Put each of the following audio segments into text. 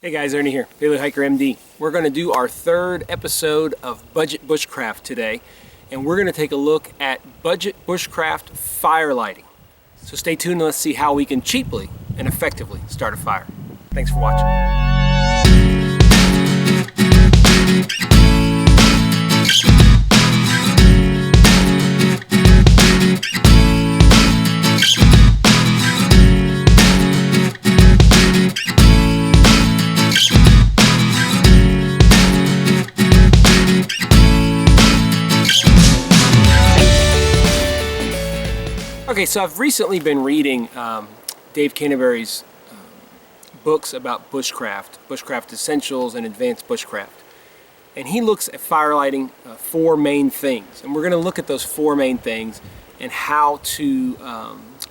Hey guys, Ernie here, Daily Hiker MD. We're going to do our third episode of Budget Bushcraft today, and we're going to take a look at Budget Bushcraft fire lighting. So stay tuned and let's see how we can cheaply and effectively start a fire. Thanks for watching. Okay, so I've recently been reading Dave Canterbury's books about bushcraft, bushcraft essentials and advanced bushcraft. And he looks at fire lighting four main things. And we're going to look at those four main things and how to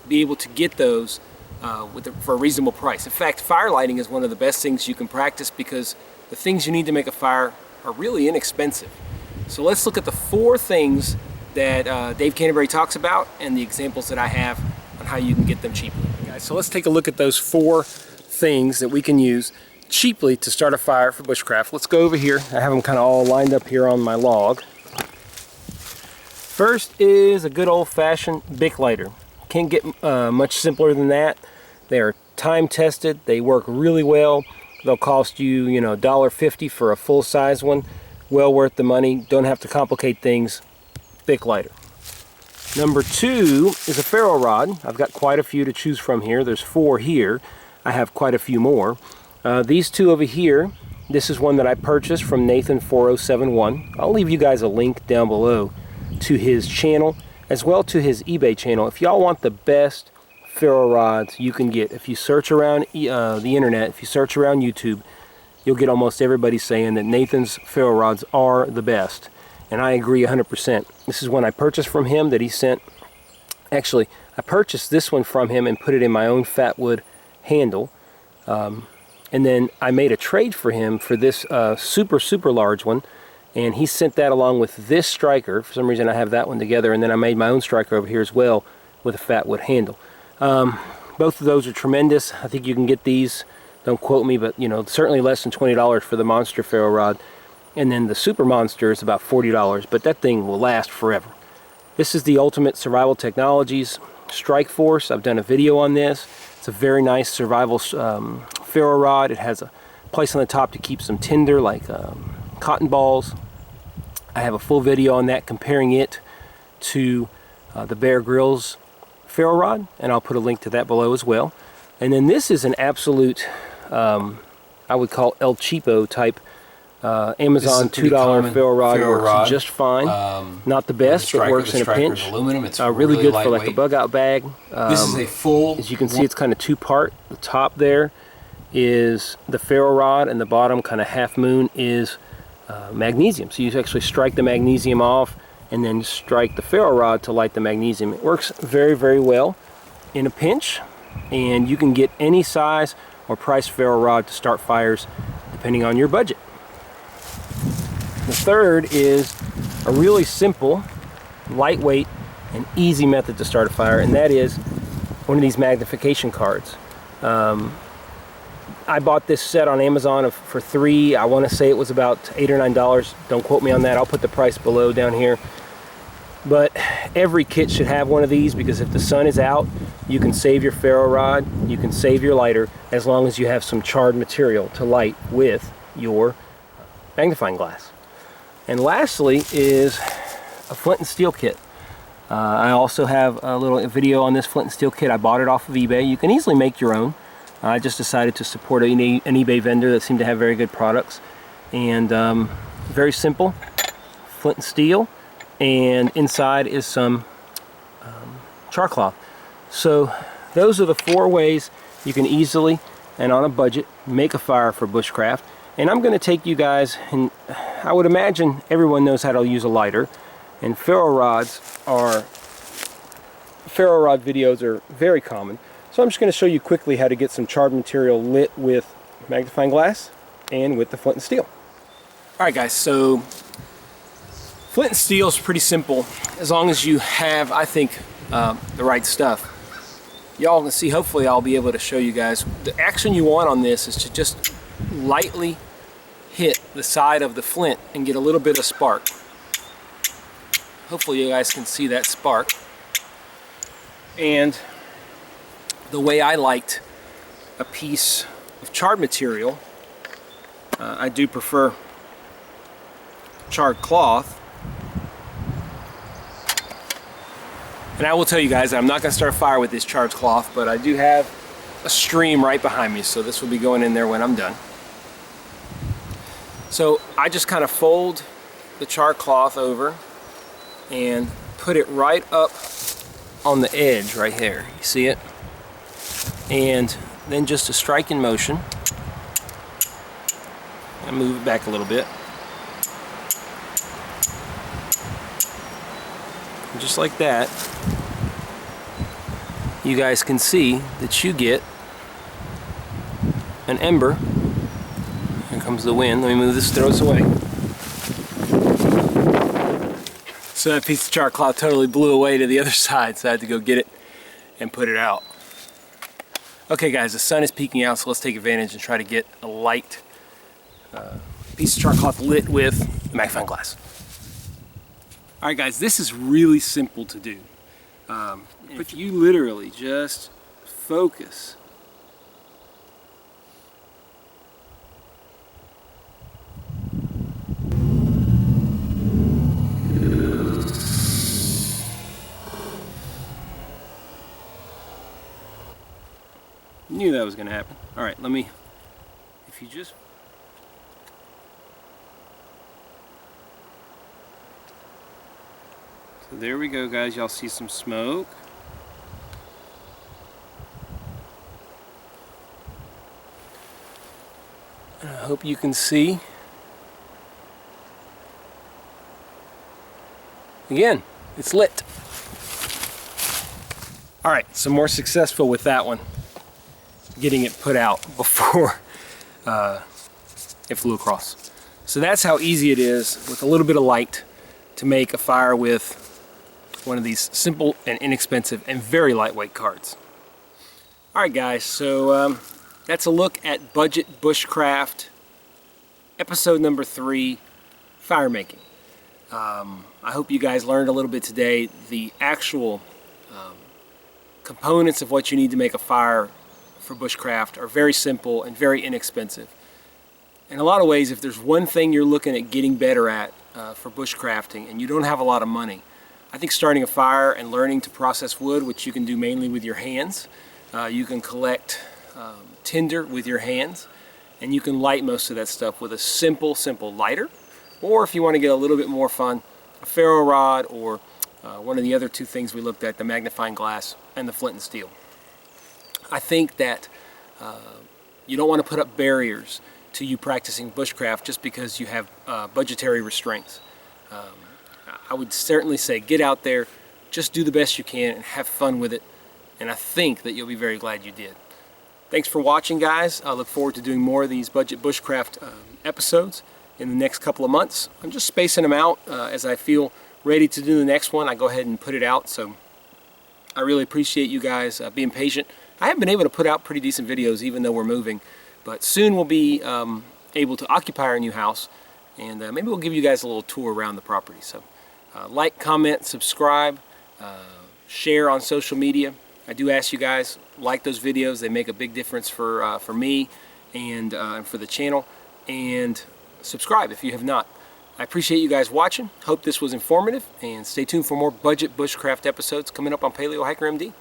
be able to get those for a reasonable price. In fact, fire lighting is one of the best things you can practice because the things you need to make a fire are really inexpensive. So let's look at the four things that Dave Canterbury talks about and the examples that I have on how you can get them cheaply. Guys, so let's take a look at those four things that we can use cheaply to start a fire for bushcraft. Let's go over here. I have them kind of all lined up here on my log. First is a good old-fashioned Bic lighter. Can't get much simpler than that. They are time tested. They work really well. They'll cost you, $1.50 for a full-size one. Well worth the money. Don't have to complicate things. Bic lighter. Number two is a ferro rod. I've got quite a few to choose from here. There's four here. I have quite a few more. These two over here, this is one that I purchased from Nathan4071. I'll leave you guys a link down below to his channel as well to his eBay channel. If y'all want the best ferro rods you can get, if you search around the internet, if you search around YouTube, you'll get almost everybody saying that Nathan's ferro rods are the best. And I agree 100%. This is one I purchased from him that he sent. Actually, I purchased this one from him and put it in my own fatwood handle. And then I made a trade for him for this super large one. And he sent that along with this striker. For some reason I have that one together. And then I made my own striker over here as well with a fatwood handle. Both of those are tremendous. I think you can get these, don't quote me, but certainly less than $20 for the monster ferro rod. And then the Super Monster is about $40, but that thing will last forever. This is the Ultimate Survival Technologies Strike Force. I've done a video on this. It's a very nice survival ferro rod. It has a place on the top to keep some tinder, like cotton balls. I have a full video on that comparing it to the Bear Grylls ferro rod, and I'll put a link to that below as well. And then this is an absolute, I would call El Cheapo type Amazon $2 ferro rod. Works just fine. Not the best, but works in a pinch. Aluminum. It's really good for like a bug out bag. This is a full. As you can see, it's kind of two-part. The top there is the ferro rod, and the bottom, kind of half moon, is magnesium. So you actually strike the magnesium off, and then strike the ferro rod to light the magnesium. It works very well in a pinch, and you can get any size or price ferro rod to start fires depending on your budget. The third is a really simple, lightweight, and easy method to start a fire, and that is one of these magnification cards. I bought this set on Amazon for $3. I want to say it was about $8 or $9. Don't quote me on that. I'll put the price below down here. But every kit should have one of these because if the sun is out, you can save your ferro rod, you can save your lighter, as long as you have some charred material to light with your magnifying glass. And lastly is a flint and steel kit. I also have a little video on this flint and steel kit. I bought it off of eBay. You can easily make your own. I just decided to support an eBay vendor that seemed to have very good products. And very simple, flint and steel, and inside is some char cloth. So those are the four ways you can easily and on a budget make a fire for bushcraft. And I'm going to take you guys, and I would imagine everyone knows how to use a lighter, and ferro rod videos are very common. So I'm just going to show you quickly how to get some charred material lit with magnifying glass and with the flint and steel. Alright guys, so flint and steel is pretty simple as long as you have, I think, the right stuff. Y'all can see, hopefully I'll be able to show you guys. The action you want on this is to just lightly hit the side of the flint and get a little bit of spark. Hopefully you guys can see that spark. And the way I liked a piece of charred material, I do prefer charred cloth. And I will tell you guys, I'm not going to start a fire with this charred cloth, but I do have a stream right behind me, so this will be going in there when I'm done. So I just kind of fold the charred cloth over and put it right up on the edge right there. You see it? And then just a striking motion. I move it back a little bit. And just like that, you guys can see that you get an ember. Here comes the wind. Let me move this, throw this away. So that piece of charred cloth totally blew away to the other side, so I had to go get it and put it out. Okay guys, the sun is peeking out, so let's take advantage and try to get a light piece of charred cloth lit with the magnifying glass. Alright guys, this is really simple to do. But you literally just focus. Knew that was going to happen. Alright, if you just... So there we go guys, y'all see some smoke. And I hope you can see. Again, it's lit. Alright, so more successful with that one. Getting it put out before it flew across. So that's how easy it is with a little bit of light to make a fire with one of these simple and inexpensive and very lightweight cards. Alright guys, so that's a look at Budget Bushcraft episode number 3, fire making. I hope you guys learned a little bit today. The actual components of what you need to make a fire for bushcraft are very simple and very inexpensive. In a lot of ways, if there's one thing you're looking at getting better at for bushcrafting and you don't have a lot of money, I think starting a fire and learning to process wood, which you can do mainly with your hands, you can collect tinder with your hands, and you can light most of that stuff with a simple lighter, or if you want to get a little bit more fun, a ferro rod, or one of the other two things we looked at, the magnifying glass and the flint and steel. I think that you don't want to put up barriers to you practicing bushcraft just because you have budgetary restraints. I would certainly say get out there, just do the best you can and have fun with it, and I think that you'll be very glad you did. Thanks for watching guys. I look forward to doing more of these Budget Bushcraft episodes in the next couple of months. I'm just spacing them out as I feel ready to do the next one. I go ahead and put it out, so I really appreciate you guys being patient. I have been able to put out pretty decent videos even though we're moving, but soon we'll be able to occupy our new house, and maybe we'll give you guys a little tour around the property. So like, comment, subscribe, share on social media. I do ask you guys, like those videos. They make a big difference for me and for the channel. And subscribe if you have not. I appreciate you guys watching. Hope this was informative, and stay tuned for more Budget Bushcraft episodes coming up on Paleo Hiker MD.